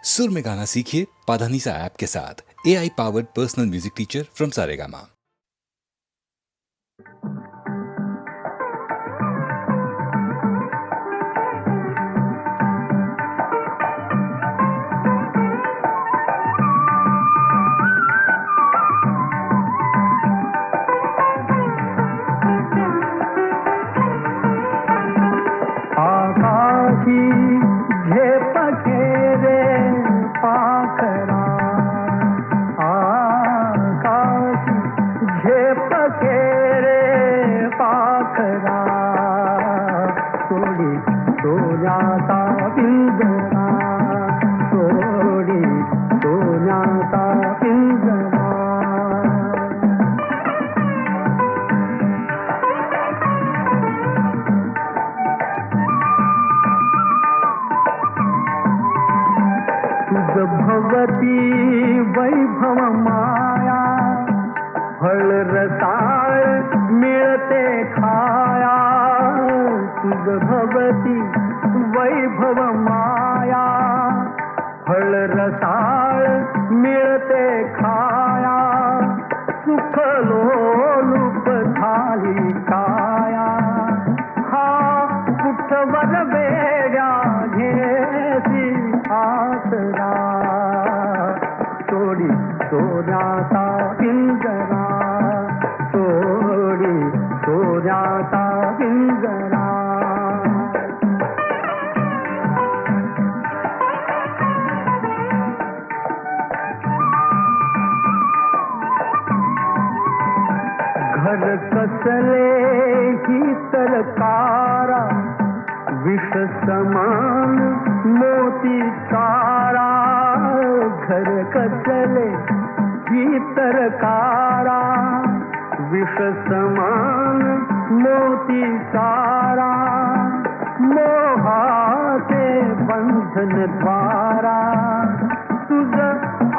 सुर में गाना सीखिए पाधानीसा ऐप के साथ। AI powered personal music teacher from Saregama. आकाशी झेप घेरे पाखरा, आकाशी झेप घेरे पाखरा, सोडी सोन्याचा पिंजरा, सोडी सोन्याचा पिंजरा. भवती वैभव माया, फळ रसाळ मिळते खाया. तुझ भवती वैभव माया, फळ रसाळ मिळते खाया. सुख लोलुप झाली काया, हा कुठवर वेड्या घेसी आसरा. सोडी सोन्याचा पिंजरा, सोडी सोन्याचा पिंजरा. घर कसले ही तरकारा, विष समान मोती चारा. घर कसले ही तरकारा, विष समान मोती चारा. मोहाचे बंधन द्वारा, तुझ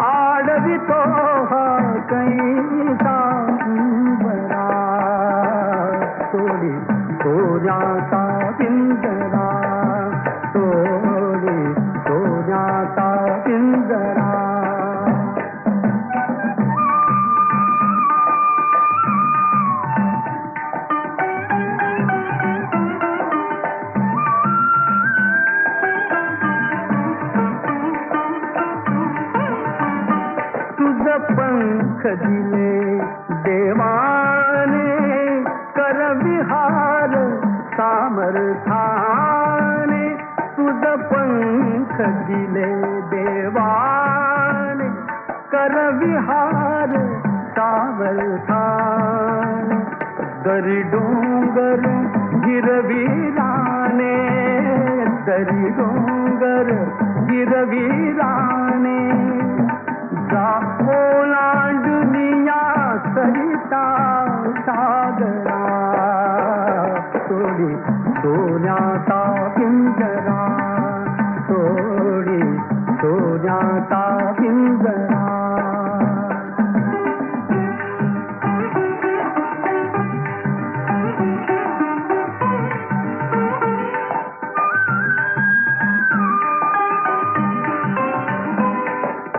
आडवितो हा कैसा बरा. सोडी सोन्याचा पिंजरा, सोडी सोन्याचा पिंजरा. तुझ पंख दिले देवाने, कर विहार सामर्थाने. तुझ पंख दिले देवाने, कर विहार सामर्थाने. दरी डोंगर गिरविराने, दरी डोंगर गिरविराने. जा ओलांडुनिया सरिता सागरा, सोडी सोन्याचा पिंजरा, सोडी सोन्याचा पिंजरा.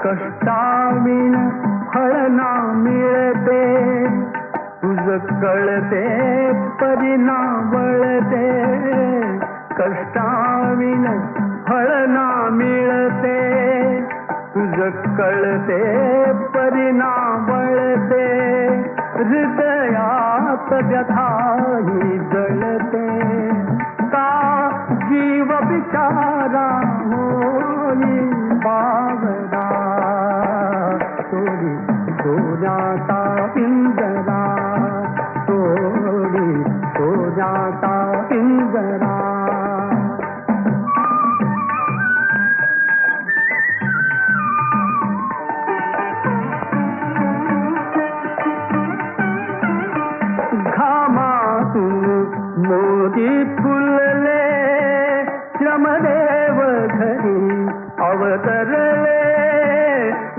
कष्टाविण फळ ना मिळते, तुझ कळते परिणा वळते. कष्टाविण फळ ना मिळते, तुझ कळते परिणा वळते. हृदयात व्यथाही जळते, का जीव बिचारा होई बावरा. सोडी सोन्याचा पिंजरा, सोडी सोन्याचा पिंजरा. घामातून मोती फुलले, श्रमदेव घरी अवतरले.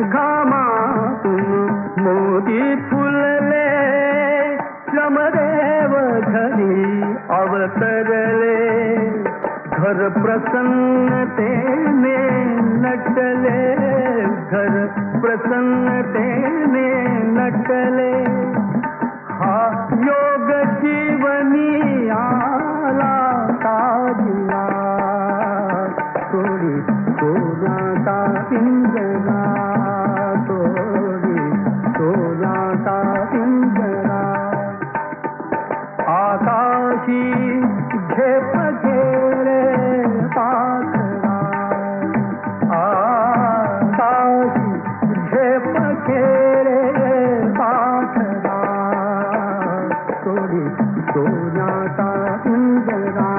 घामातून मोती फुलले, श्रमदेव घरी अवतरले. घर प्रसन्नतेने नटले, घर प्रसन्नतेने नटले. हा योग जीवनी आला ताजिला, थोडी सोन्याचा पिंजरा, थोडी सोन्याचा पिंजरा. आकाशी झेप घेरे पाखरा, आकाशी झेप घेरे पाखरा, थोडी सोन्याचा पिंजरा,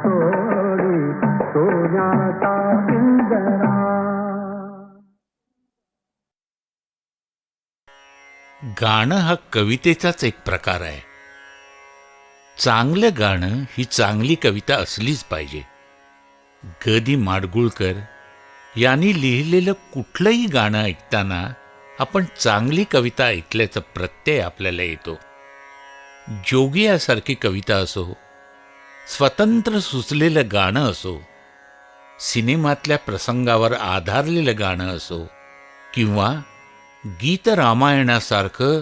थोडी सोन्याचा पिंजरा. गाणं हा कवितेचाच एक प्रकार आहे. चांगलं गाणं ही चांगली कविता असलीच पाहिजे. ग दी माडगूळकर यांनी लिहिलेलं कुठलंही गाणं ऐकताना आपण चांगली कविता ऐकल्याचा प्रत्यय आपल्याला येतो. जोगी यासारखी कविता असो, स्वतंत्र सुचलेलं गाणं असो, सिनेमातल्या प्रसंगावर आधारलेलं गाणं असो, किंवा गीत रामायणासारखं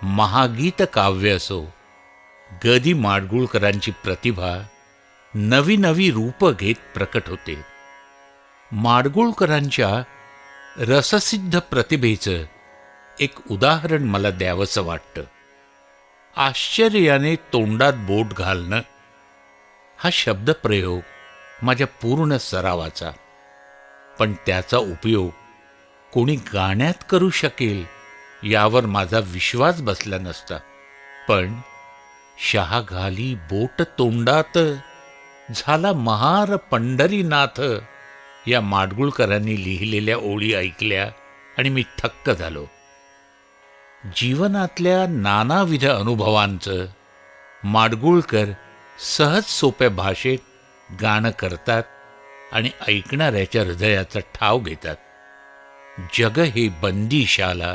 महागीत काव्य असो, ग दी माडगूळकरांची प्रतिभा नवी नवी रूप घेत प्रकट होते. माडगूळकरांच्या रससिद्ध प्रतिभेचं एक उदाहरण मला द्यावंसं वाटतं. आश्चर्याने तोंडात बोट घालणं हा शब्दप्रयोग माझ्या पूर्ण सरावाचा, पण त्याचा उपयोग कोणी गाण्यात करू शकेल यावर माझा विश्वास बसला नसता. पण शहा घाली बोट तोंडात, झाला महार पंढरीनाथ या माडगूळकरांनी लिहिलेल्या ओळी ऐकल्या आणि मी थक्क झालो. जीवनातल्या नानाविध अनुभवांचं माडगूळकर सहज सोप्या भाषेत गाणं करतात आणि ऐकणाऱ्याच्या हृदयाचा ठाव घेतात. जग हे बंदीशाला,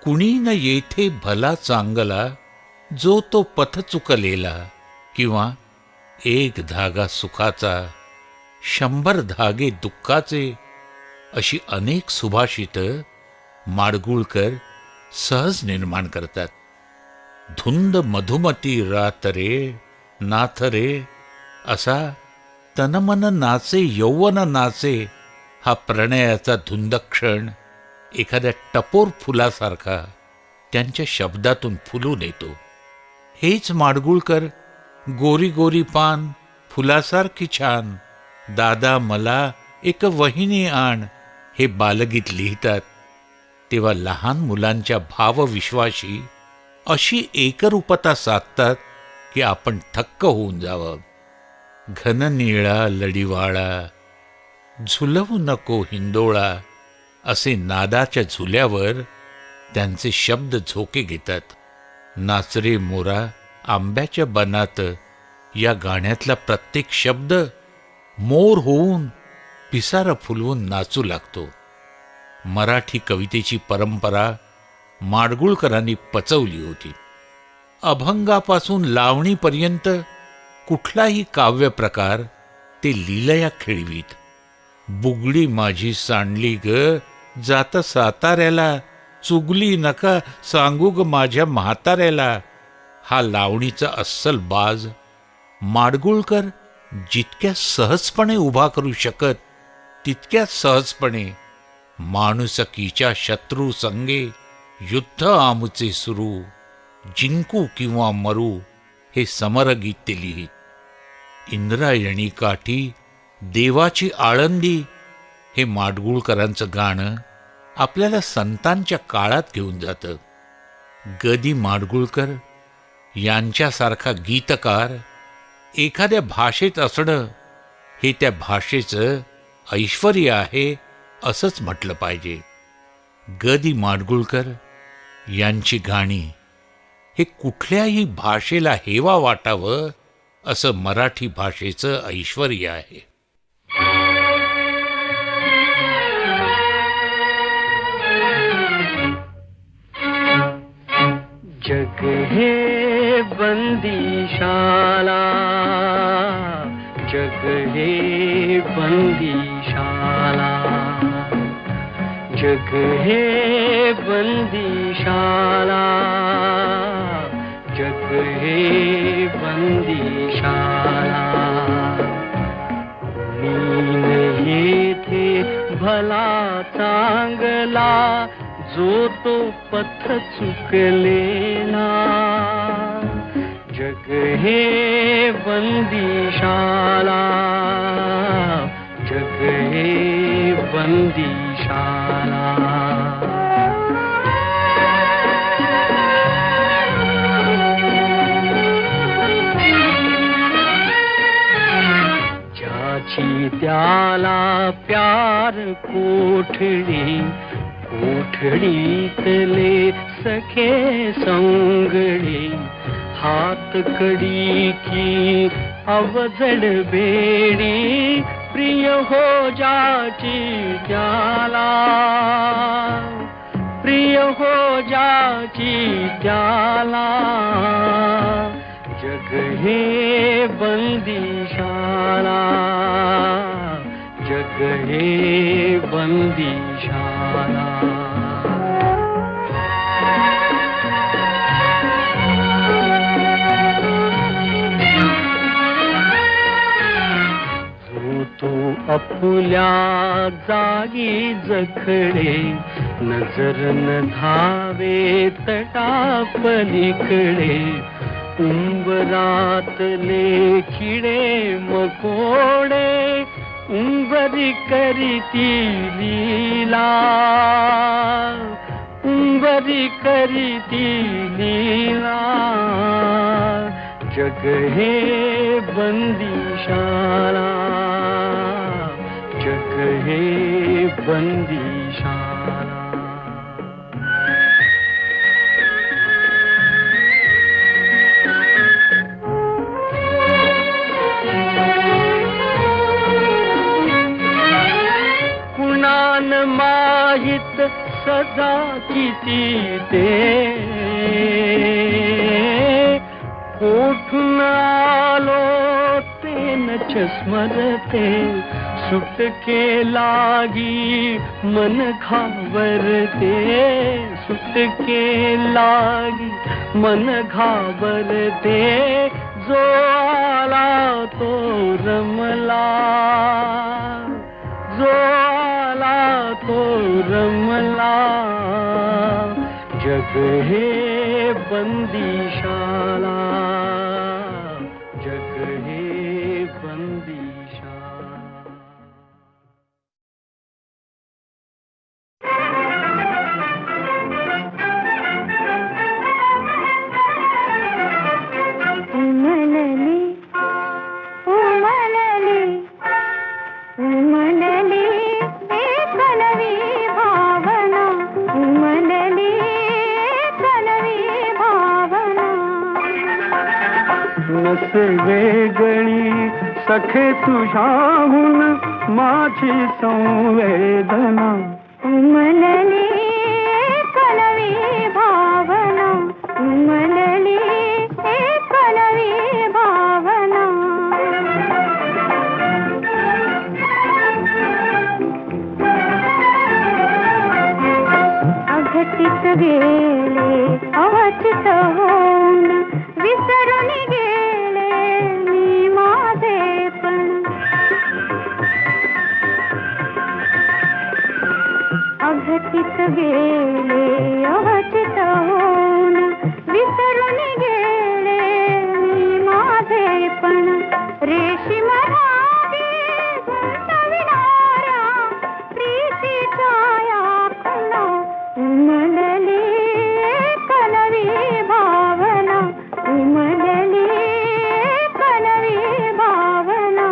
कुणी न येथे भला चांगला, जो तो पथ चुकलेला, किंवा एक धागा सुखाचा, 100 धागे दुःखाचे, अशी अनेक सुभाषितं माडगूळकर सहज निर्माण करतात. धुंद मधुमती रात रे नाथ रे, असा तनमन नाचे यौवन नाचे हा प्रणयाचा धुंद क्षण एखाद्या टपोर फुलासारखा त्यांच्या शब्दातून फुलून येतो. हेच माडगूळकर गोरी गोरी पान फुलासारखी छान, दादा मला एक वहिनी आण हे बालगीत लिहितात, तेव्हा लहान मुलांच्या भावविश्वाशी अशी एकरूपता साधतात की आपण थक्क होऊन जावं. घन निळा लढीवाळा, झुलवू नको हिंदोळा, असे नादाच्या झुल्यावर त्यांचे शब्द झोके घेतात. नाचरे मोरा आंब्याच्या बनात या गाण्यातला प्रत्येक शब्द मोर होऊन पिसारा फुलवून नाचू लागतो. मराठी कवितेची परंपरा माडगूळकरांनी पचवली होती. अभंगापासून लावणीपर्यंत कुठलाही काव्य प्रकार ते लीलया खेळवीत. बुगडी माझी सांडली ग जाता साताऱ्याला, चुगली नका सांगू ग माझ्या म्हाताऱ्याला, हा लावणीचा अस्सल बाज माडगूळकर जितक्या सहजपणे उभा करू शकत तितक्याच सहजपणे माणुसकीच्या शत्रू संगे युद्ध आमुचे सुरू, जिंकू किंवा मरू हे समरगीत ते लिहित. इंद्रायणी काठी देवाची आळंदी हे माडगूळकरांचं गाणं आपल्याला संतांच्या काळात घेऊन जातं. ग दी माडगूळकर यांच्यासारखा गीतकार एखाद्या भाषेत असणं हे त्या भाषेचं ऐश्वर्य आहे असंच म्हटलं पाहिजे. ग दी माडगूळकर यांची गाणी हे कुठल्याही भाषेला हेवा वाटावं असं मराठी भाषेचं ऐश्वर्य आहे. जग हे बंदीशाला, जग हे बंदीशाला, जग हे बंदीशाला, जग हे बंदीशाला. कोणी नाही येथे भला चांगला, जो तो पथ चुकलेला. जग हे बंदीशाला, जग हे बंदीशाला. ज्याची त्याला प्यार कोठडी, कोठडीतले सखे संगडे. हात कडी की अवजड बेडी, प्रिय हो जाची त्याला, प्रिय हो जाची त्याला. जग हे बंदीशाला, जग हे बंदीशाला. तो आपुल्या जागी जखडे, नजर न धावे तटापलीकडे. उंबरातले किडे मकोडे, उंबरी करीती लीला, उंबरी करीती लीला. जग हे बंदीशाला, जग हे बंदीशाला. कुणान माहित सदा किती ते, कोठून आलो ते नच स्मरते. सुटके लागी मन घाबरते, सुटके लागी मन घाबरते. जो आला तो रमला, जो आला तो रमला. जग हे बंदीशाला, जग हे बंदीशाला. उमलली उमलली उमलली एक नवी भावना, उमलली एक नवी भावना. नस वेगळी सखे तुझ्याहून माझी संवेदना. उमलली एक नवी भावना, उमलली एक नवी भावना. अघटित गेले अवचित होऊन, विसरून गेले मी माझेपण. अघटित गेले अवचित होऊन, विसरून गेले मी माझेपण. रेशीम धागे गुंतविणाऱ्या प्रीतीच्या या खुणा, उमलली एक नवी भावना, उमलली एक नवी भावना.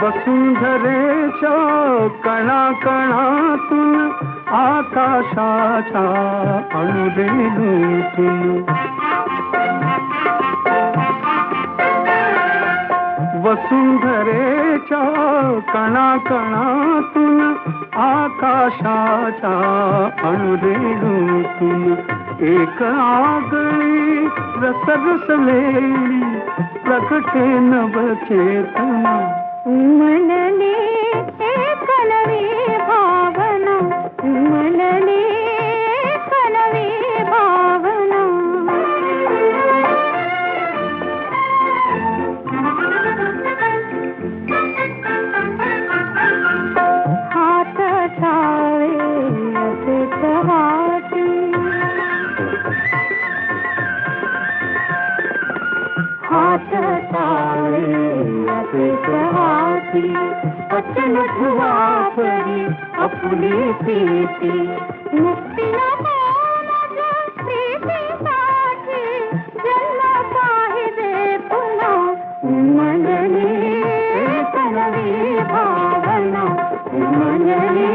वसुंधरेच्या कणाकणातून, आकाशाच्या अणुरेणूतून. वसुंधरेच्या कणाकणातून, आकाशाच्या अणुरेणूतून. एक आगळी रसरसलेली प्रकटे नवचेतना उमलली एक नवी भावना उमलली एक नवी भावना हात ठावे असेच हाती हात ठावे असेच हाती वचन ठुवा परी आपुली प्रीती मुक्तीला माझ प्रीतीसाठी जन्म पाहिजे पुन्हा उमलली एक नवी भावना उमलली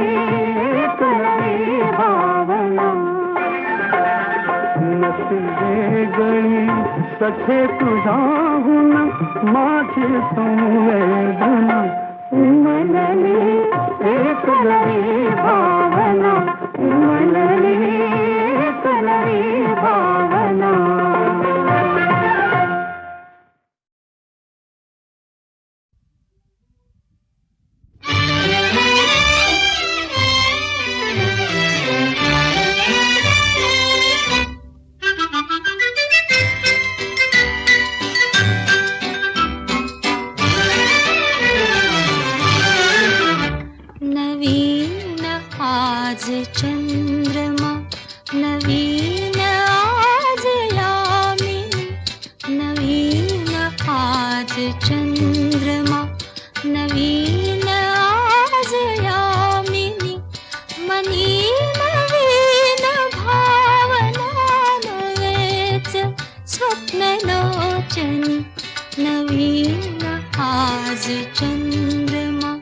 एक नवी भावना नसले गळी सखे तुझ्याहून माझी संवेदना उमलली एक नवी भावना उमलली एक नवी भावना नवीन आज चंद्रमा नवीन आज यामिनी नवीन आज चंद्रमा नवीन आज यामिनी मनी नवीन भावना नवेच स्वप्नलोचनी नवीन आज चंद्रमा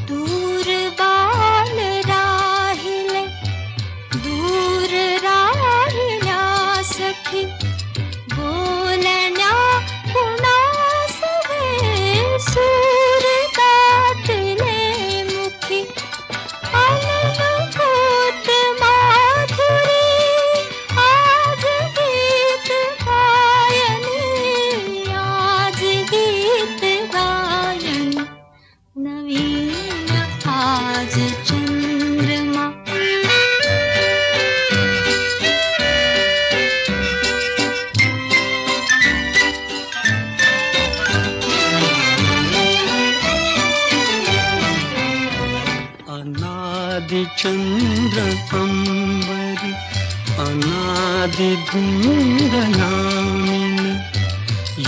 दूर बाल राहिले दूर राहिल्या सखी बोलण्या कुणास वे सूर दाटले मुखी अनंत माधुरी आज गीत गायनी आज गीत गायनी नवीन आज चंद्रमा अनादि चंद्र अंबरी अनादि धुंदनामिनी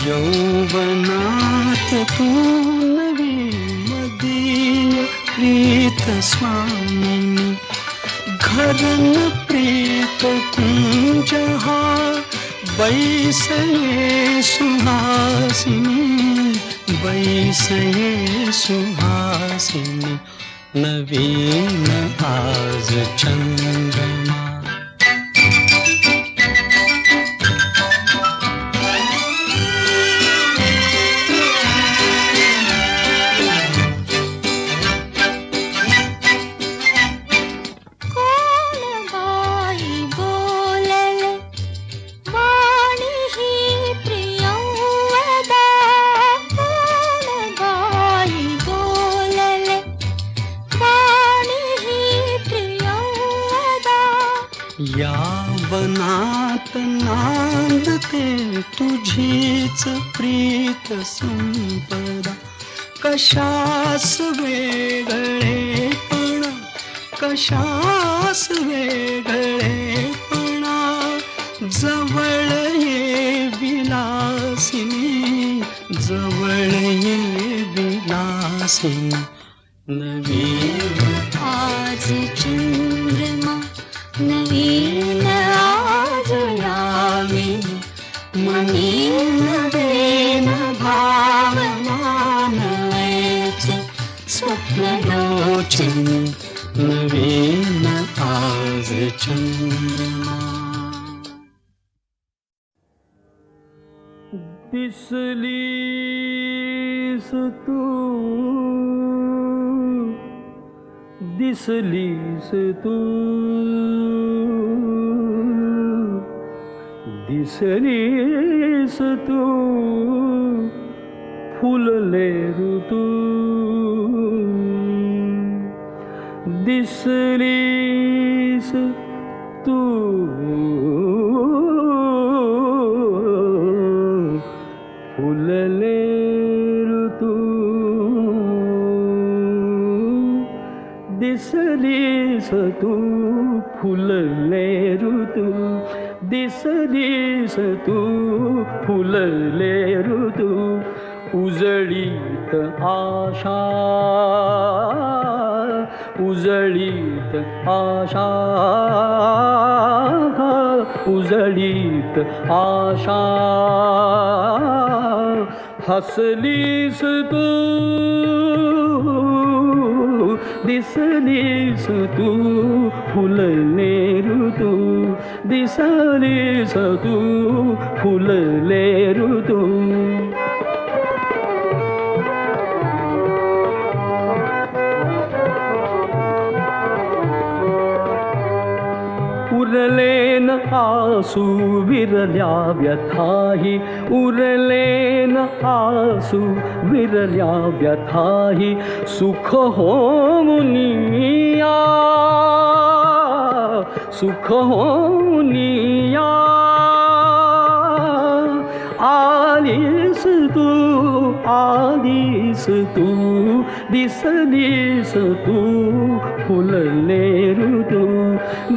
यौवनात तू नवी मदीय प्रीत स्वामिनी घरन प्रीत कुंज हा बैसये सुहासिनी बैसये सुहासिनी नवीन आज चंद्रमा कोण बाई बोलले वाणी ही प्रियंवदा कोण बाई बोलले वाणी ही प्रियंवदा या वनात नांदते तुझीच प्रीत संपदा कशास वेगळेपणा कशास वेगळेपणा जवळ ये विलासिनी जवळ ये विलासिनी नवीन आज चंद्रमा नवीन आज यामिनी मनी नवीन भावना नवेच स्वप्नलोचनी नवीन आज चंद्रमा दिसलीस तू दिसलीस तू दिसलीस तू फुलले ऋतू दिसलीस तू फुलले ऋतू दिसलीस तू फुलले ऋतू दिसलीस तू फुलले ऋतू उजळीत आशा उजळीत आशा उजळीत आशा हसलीस तू दिसलीस तू फुलले ऋतू दिसलीस तू फुलले ऋतू उरलेन आसू विरल्या व्यथाही उरलेन आसू विरल्या व्यथाही सुख होऊनिया सुख होऊनिया आलीस तू दिसलीस तू फुलले ऋतू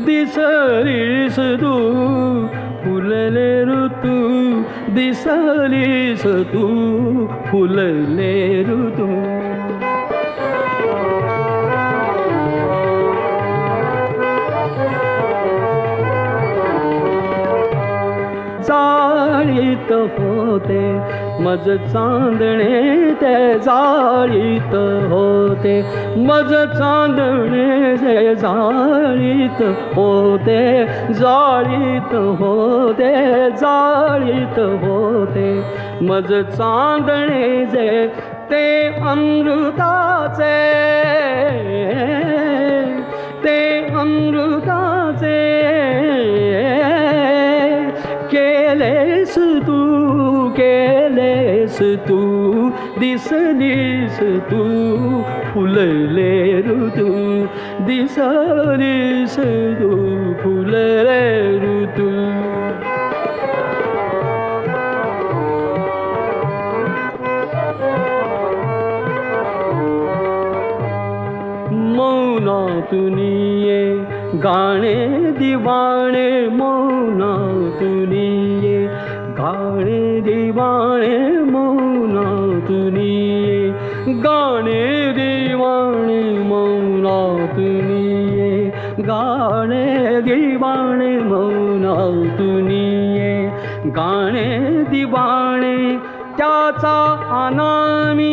दिसलीस तू फुलले ऋतू दिसलीस तू फुलले ऋतू जाळीत होते मज चांदणे ते जाळीत होते मज चांदणे जे जाळीत होते जाळीत होते जाळीत होते मज चांदणे जे ते अमृताचे ते अमृताचे केलेस तू दिसलीस तू फुलले ऋतू दिसलीस तू फुलले ऋतू मौनातुनिये गाणे दिवाणे मौनातुनिये गाणे दिवाणे मौनातुनिये गाणे दिवाणे मौनातुनिये गाणे दिवाणे मौनातुनिये गाणे दिवाणे त्याचा अनामी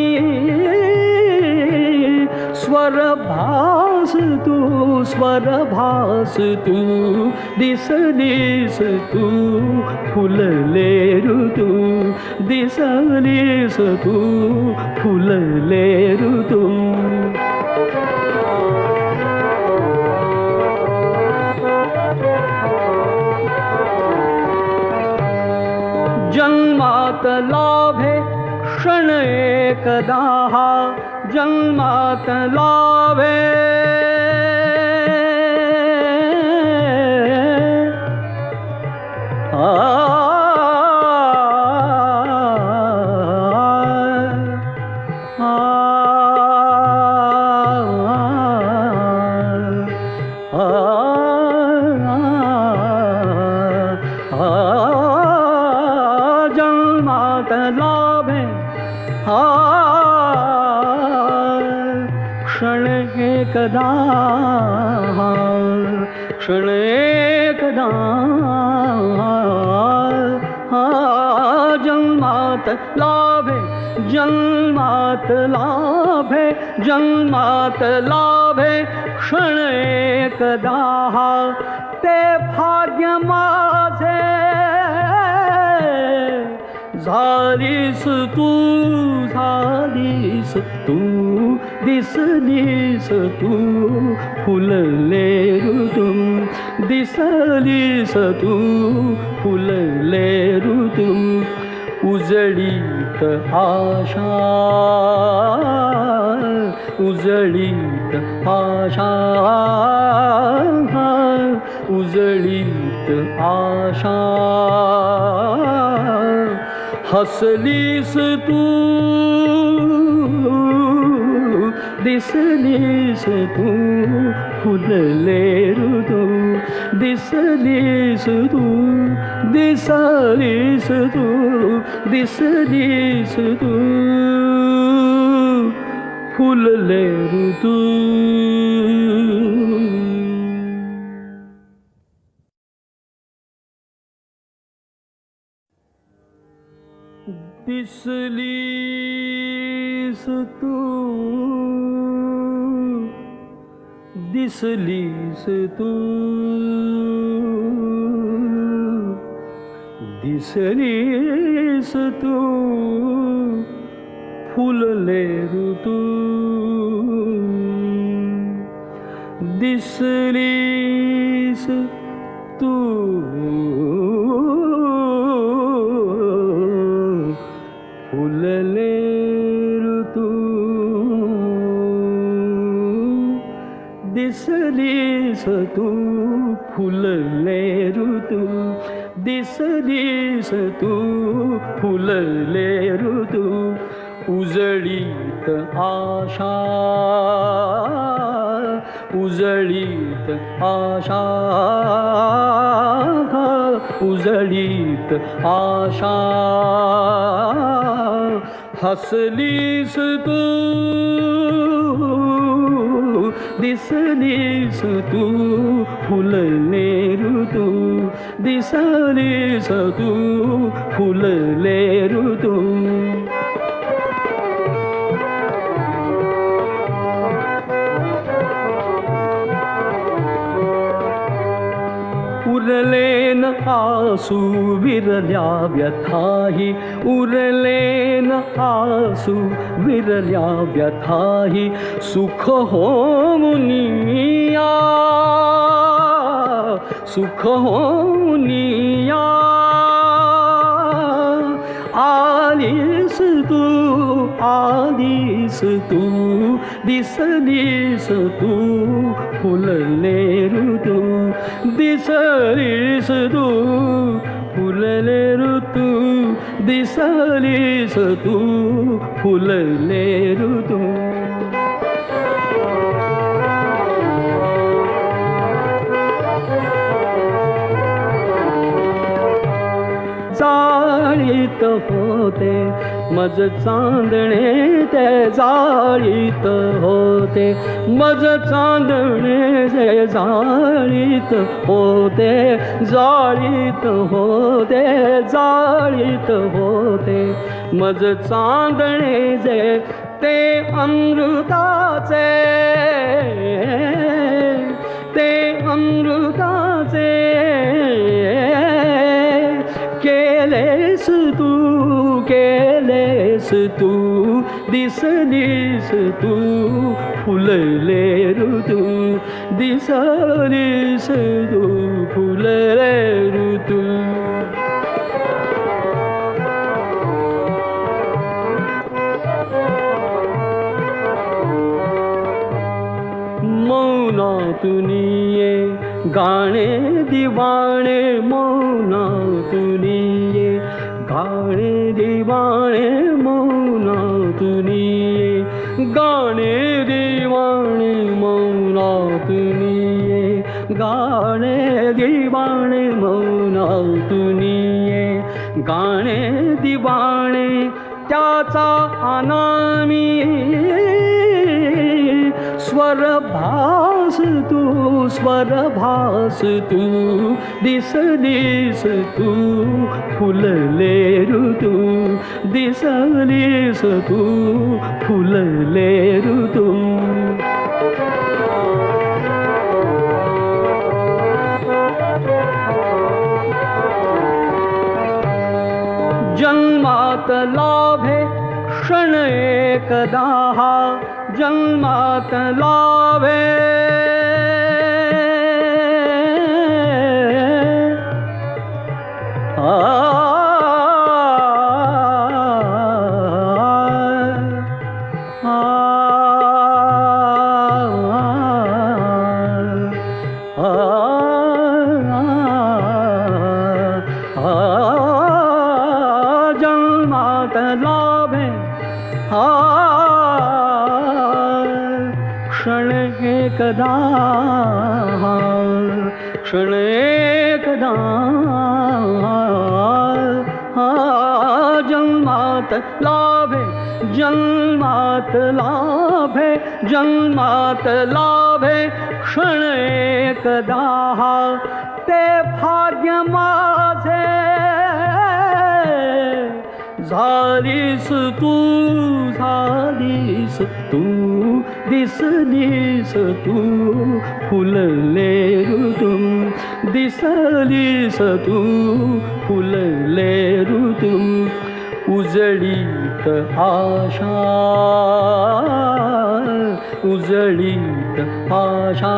स्वरभास तू दिसलीस तू फुलले ऋतू दिसलीस तू फुलले ऋतू जन्मात लाभे क्षण एकदा जन्मात लाभे जन्मात लाभे क्षण एकदा क्षण एकदा जन्मात लाभे जन्मात लाभे जन्मात लाभे क्षण एकदा ते भाग्य माझे झालीस तू झालीस तू दिसलीस तू फुलले ऋतू दिसलीस तू फुलले ऋतू उजळीत आशा उजळीत आशा उजळीत आशा हसलीस तू दिसलीस तू फुलले ऋतू दिसलीस तू दिसलीस तू दिसलीस तू फुलले ऋतू दिसलीस तू दिसलीस तू दिसलीस तू फुलले ऋतू दिसलीस तू फुलले ऋतू दिसलीस तू फुलले ऋतू दिसलीस तू फुलले ऋतू उजळीत आशा उजळीत आशा उजळीत आशा हसलीस तू दिसलीस तू फुलले ऋतू दिसलीस तू फुलले ऋतू उरलेन आसू विरल्या व्यथाही उरलेन आसू विरल्या व्यथाही सुख होऊनिया सुख होऊनिया आलीस तू आलीस तू दिसलीस तू फुलले ऋतू दिसलीस तू फुलले ऋतू दिसलीस तू फुलले ऋतू जाळीत होते मज चांदणे ते जाळीत होते मज चांदणे ते जाळीत होते जाळीत होते जाळीत होते मज चांदणे जे ते अमृताचे ते अमृताचे केलेस तू दिसलीस तू फुलले ऋतू दिसलीस तू फुलले ऋतू मौनातुनिये गाणे दिवाणे मौनातुनिये गाणे दिवाणे मौनातुनिये गाणे दिवाणे मौनातुनिये गाणे दिवाणे मौनातुनिये गाणे दिवाणे त्याचा अनामी स्वरभास तू दिसलीस तू फुलले ऋतू दिसलीस तू फुलले ऋतू जन्मा जन्मात लाभे क्षण एकदा हा जन्मात लाभे जन्मात लाभे क्षण एकदा क्षण एकदा जन्मात लाभे जन्मात लाभे जन्मात लाभे क्षण एकदा ते भाग्य माझे झालीस तू दिसलीस तू फुलले ऋतू दिसलीस तू फुलले ऋतू उजळीत आशा उजळीत आशा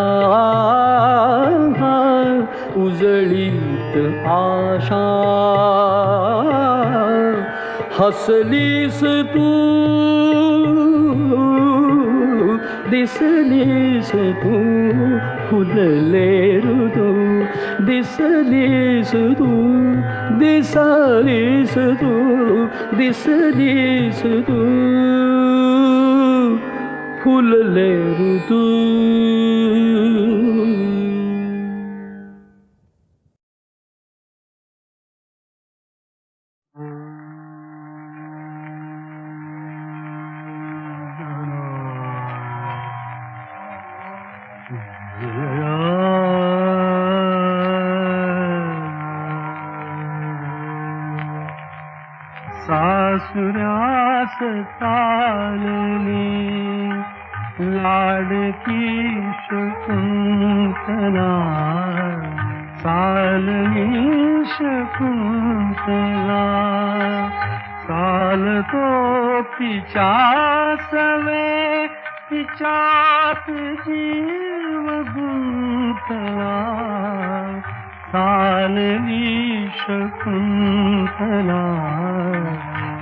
उजळीत आशा हसलीस तू दिसलीस तू फुलले ऋतू दिसलीस तू दिसलीस तू दिसलीस तू फुलले ऋतू सासुरास चालली लाडकी शकुंतला चालली शकुंतला चालतो तिच्या सवे तिच्यात जीव गुंतला चालली शकुंतला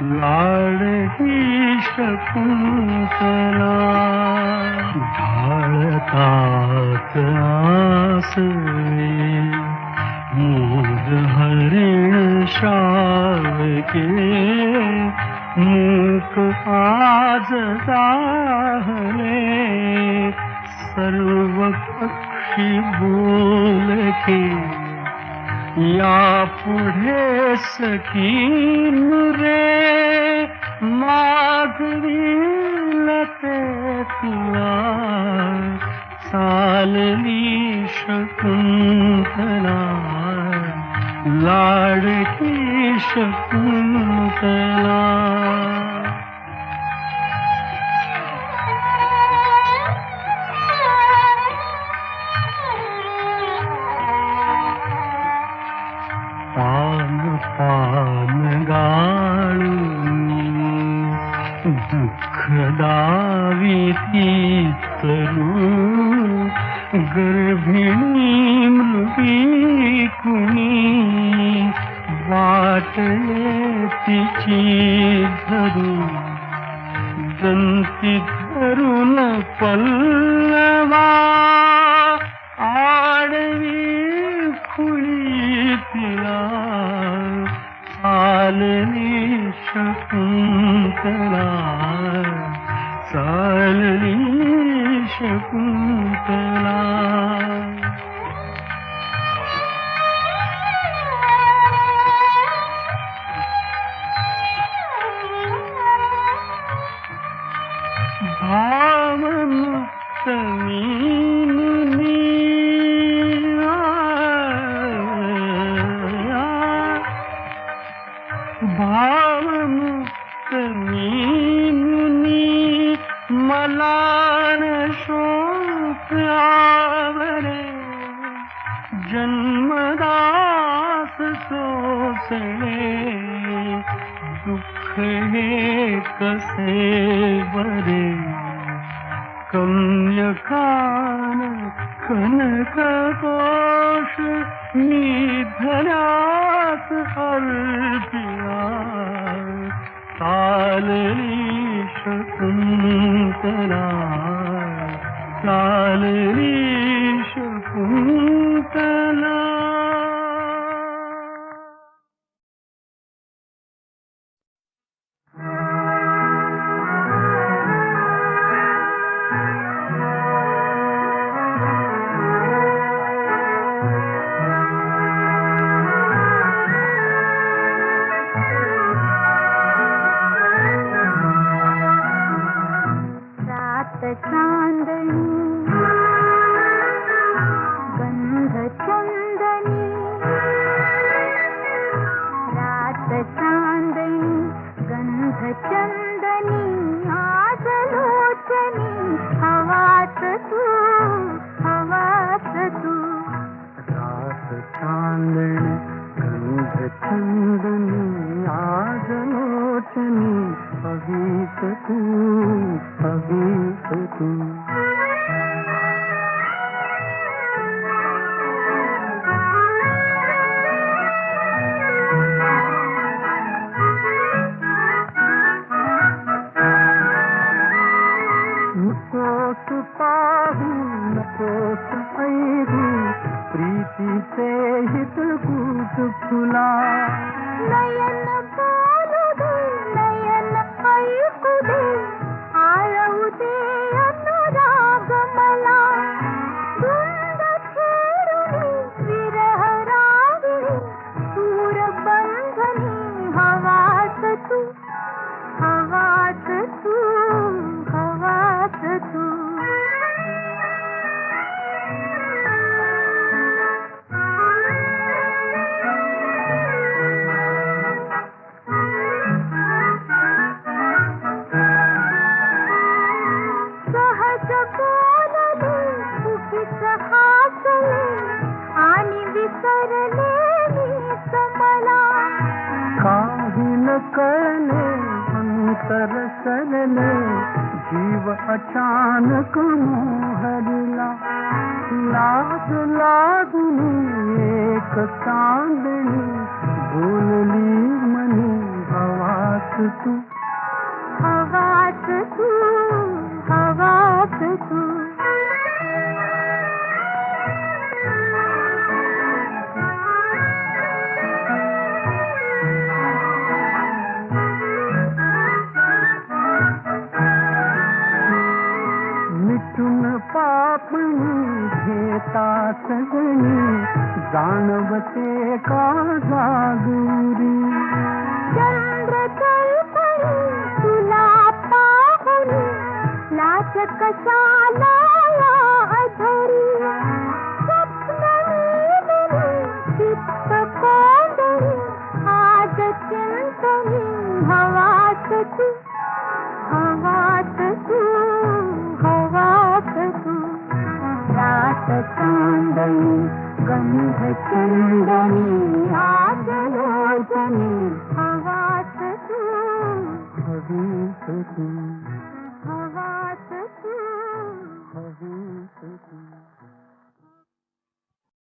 लाडकी शकुंतला ढाळतात आसवे मूग हरिण शावके मूक आज जाहले सर्व पक्षी बोलके या पुढे सखीन रे मागवील ते तुला चालली शकुंतला लाडकी शकुंतला पान गाळून दुःख दाविती तरू गर्भिणी मृगी कुणी वाटले तिची धरू दंती धरून पल्लवा आडवी खुळी तिला चालली शकुंतला चालली शकुंतला भावमुक्त भावमुक्त मुनी मला न शोक आवरे जन्मदास सोसले दुःख हे कसे बरे कन्यकान कनक कोश मी धन्यास अर्पिया चालली शकुंतला चालली शकुंतला. चांदणी गंध चंदनी रात चांदणी गंध चंदनी आज लोचनी हवात तू हवात तू. रात चांदणी गंध चंदनी आज लोचनी हवीत तू हवीत तू. नकोस पाहू नकोस ऐरू प्रीतीचे हित गुट फुला. नयन बोलू दे नयन ऐकू दे आळवू दे अनुराग मला. धुंद छेडूनी विरह रागिणी सूर बंधनी हवात तू हवात तू हवात तू. सहज बोलले उगीच हासले आणि विसरले मीच मला. काही न कळले अंतर सरले जीव अचानक मोहरला. लाज लागली एक चांदणी बोलली मनी हवात तू हवात तू हवात तू. मिटून पापणी घेता सगणी जाणवते का जागुरी. चंद्र कल्पनी तुला पाहुनी लाज कशाला या अधरी. स्वप्न वेदनी चित्त कोंदणी आज चिंतनी हवात तू हवात तू हवात तू. रात चांदणी गंध चंदनी आज लोचनी हवात तू हवीत तू.